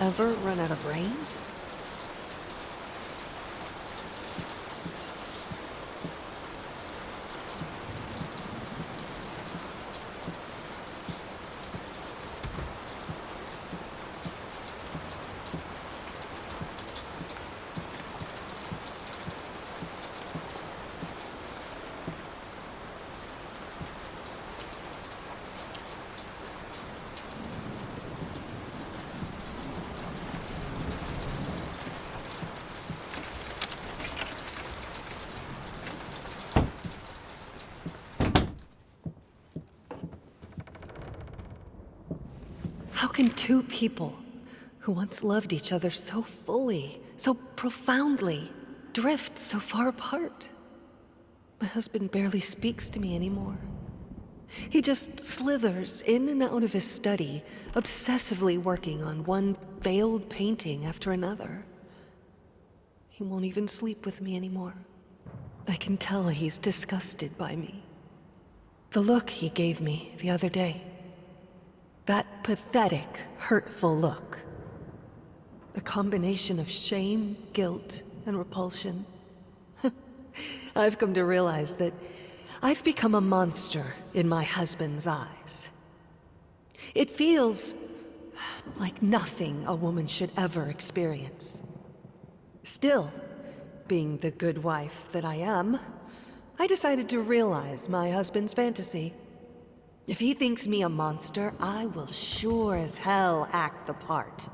ever run out of rain? How can two people who once loved each other so fully, so profoundly, drift so far apart? My husband barely speaks to me anymore. He just slithers in and out of his study, obsessively working on one failed painting after another. He won't even sleep with me anymore. I can tell he's disgusted by me. The look he gave me the other day. That pathetic, hurtful look. A combination of shame, guilt, and repulsion. I've come to realize that I've become a monster in my husband's eyes. It feels like nothing a woman should ever experience. Still, being the good wife that I am, I decided to realize my husband's fantasy. If he thinks me a monster, I will sure as hell act the part.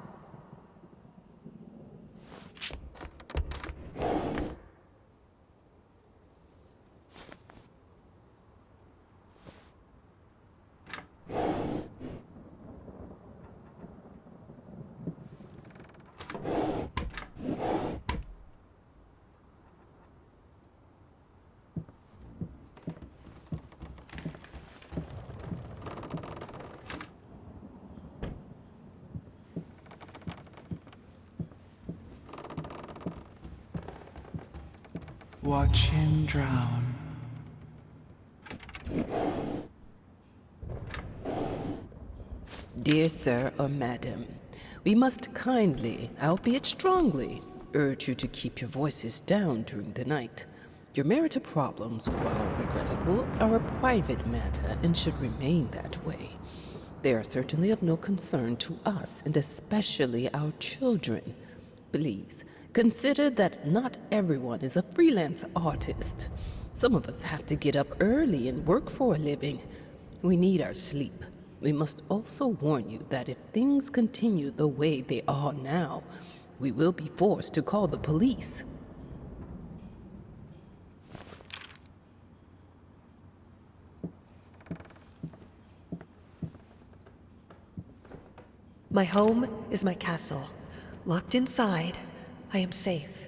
Watch him drown. Dear sir or madam, we must kindly, albeit strongly, urge you to keep your voices down during the night. Your marital problems, while regrettable, are a private matter and should remain that way. They are certainly of no concern to us, and especially our children. Please, consider that not everyone is a freelance artist. Some of us have to get up early and work for a living. We need our sleep. We must also warn you that if things continue the way they are now, we will be forced to call the police. My home is my castle. Locked inside, I am safe.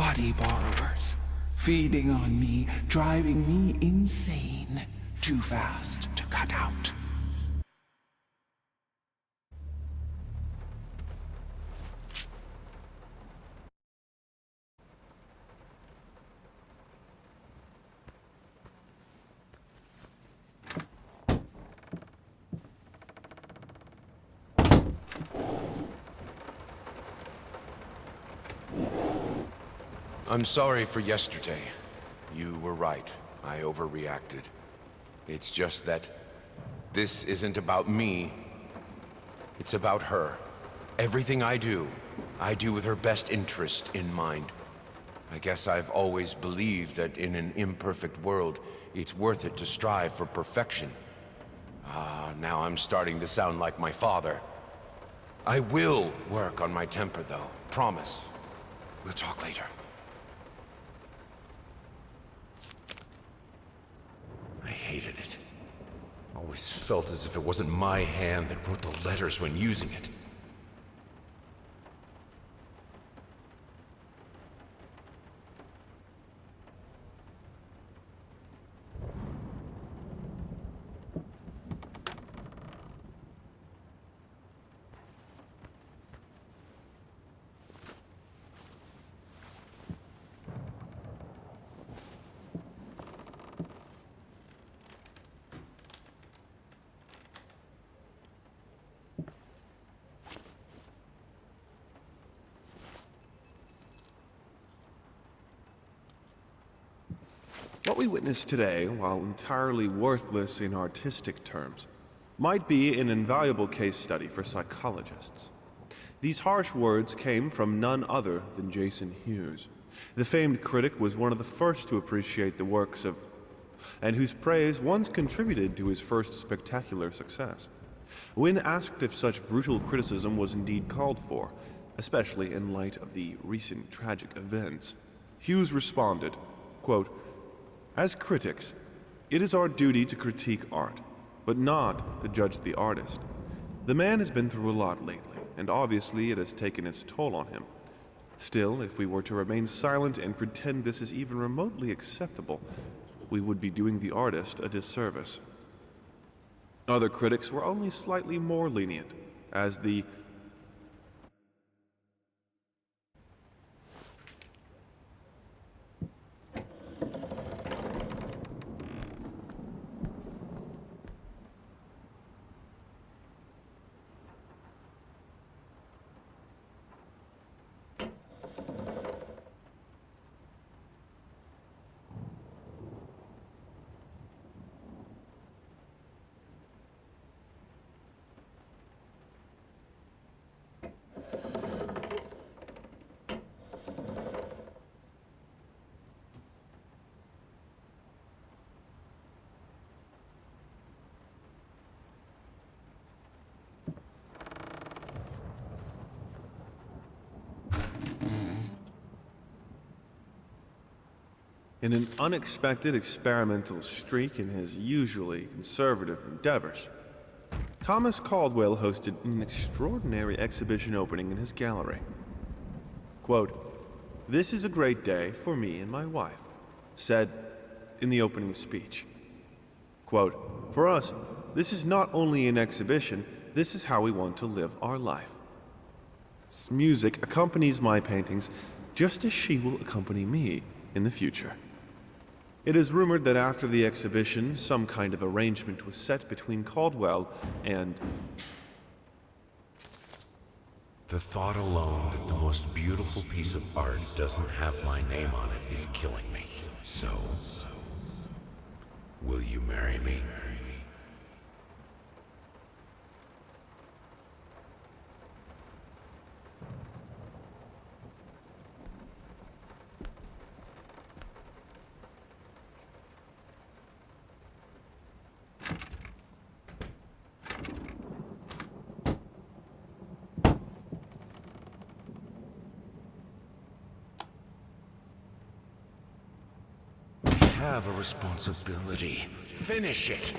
body borrowers, feeding on me, driving me insane, too fast to cut out. I'm sorry for yesterday. You were right. I overreacted. It's just that this isn't about me. It's about her. Everything I do with her best interest in mind. I guess I've always believed that in an imperfect world, it's worth it to strive for perfection. Now I'm starting to sound like my father. I will work on my temper, though. Promise. We'll talk later. I hated it. Always felt as if it wasn't my hand that wrote the letters when using it. What we witness today, while entirely worthless in artistic terms, might be an invaluable case study for psychologists. These harsh words came from none other than Jason Hughes. The famed critic was one of the first to appreciate the works of, and whose praise once contributed to his first spectacular success. When asked if such brutal criticism was indeed called for, especially in light of the recent tragic events, Hughes responded, quote, "As critics, it is our duty to critique art, but not to judge the artist. The man has been through a lot lately, and obviously it has taken its toll on him. Still, if we were to remain silent and pretend this is even remotely acceptable, we would be doing the artist a disservice." Other critics were only slightly more lenient, as the In an unexpected experimental streak in his usually conservative endeavors, Thomas Caldwell hosted an extraordinary exhibition opening in his gallery. Quote, "This is a great day for me and my wife," said in the opening speech. Quote, "For us, this is not only an exhibition, this is how we want to live our life. Music accompanies my paintings just as she will accompany me in the future." It is rumored that after the exhibition, some kind of arrangement was set between Caldwell and... The thought alone that the most beautiful piece of art doesn't have my name on it is killing me. So, will you marry me? Have a responsibility. Finish it.